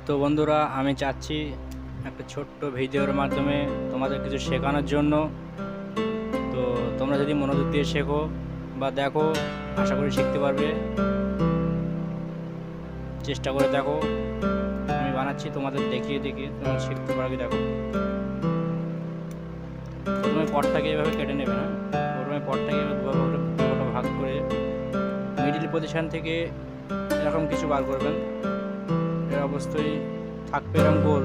তো বন্ধুরা, আমি চাচ্ছি একটা ছোট্ট ভিডিওর মাধ্যমে তোমাদের কিছু শেখানোর জন্য। তো তোমরা যদি মনোযোগ দিয়ে শেখো বা দেখো, আশা করি শিখতে পারবে। চেষ্টা করে দেখো, আমি বানাচ্ছি তোমাদের দেখিয়ে দেখিয়ে তোমরা শিখতে পারবে। দেখো, প্রথমে পটটাকে এভাবে কেটে নেবে না, প্রথমে পটটাকে দুটো ভাগ করে মিডিল পজিশন থেকে এরকম কিছু বার করবেন। এর অবশ্যই থাকবে এরকম গোল,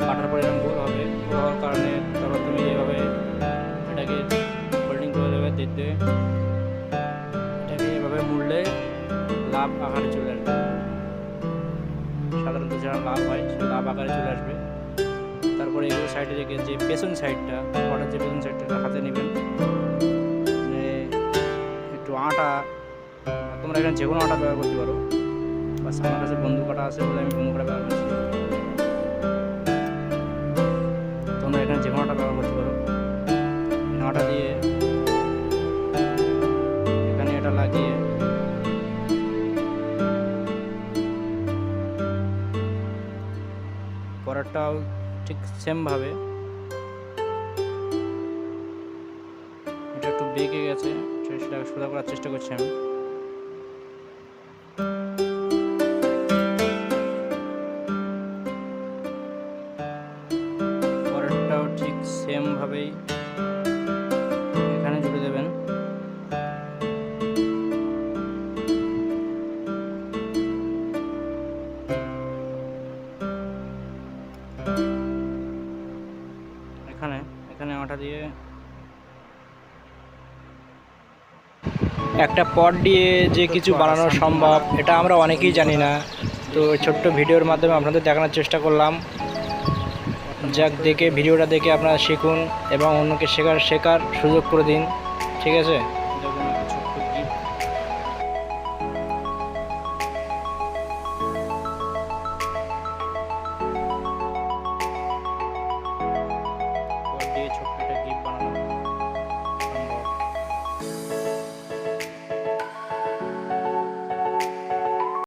কাটার পর এরকম গোল হবে। গোল হওয়ার কারণে তারপর তুমি এভাবে এটাকে হোল্ডিং করে দেবে, দেখবে এটাকে এভাবে মুড়লে লাভ আকারে চলে আসবে। সাধারণত যারা লাভ হয় সে লাভ আকারে চলে আসবে। তারপরে এগুলো সাইডে রেখে যে পেছন সাইডটা, পটার যে পেছন সাইডটা হাতে নেবেন, একটু আটা, তোমরা এখানে যে কোনো আটা ব্যবহার করতে পারো। বাস আমার কাছে বন্ধু কাটা আছে বলে আমি বন্ধু কাটা ব্যবহার করছি। তোমরা এখানে যে কোনো আটা ব্যবহার করতে পারো। আটা দিয়ে এখানে এটা লাগিয়ে পরেরটাও ঠিক সেমভাবে, এটা একটু বেঁকে গেছে সেটাকে সোজা করার চেষ্টা করছি আমি। পরেরটাও ঠিক সেমভাবেই এখানে জুড়ে দেবেন। এখানে এখানে আটা দিয়ে একটা পট দিয়ে যে কিছু বানানো সম্ভব এটা আমরা অনেকেই জানি না। তো ছোট্ট ভিডিওর মাধ্যমে আপনাদের দেখানোর চেষ্টা করলাম। যাক, দেখে ভিডিওটা দেখে আপনারা শিখুন এবং অন্যকে শেখার সুযোগ করে দিন। ঠিক আছে।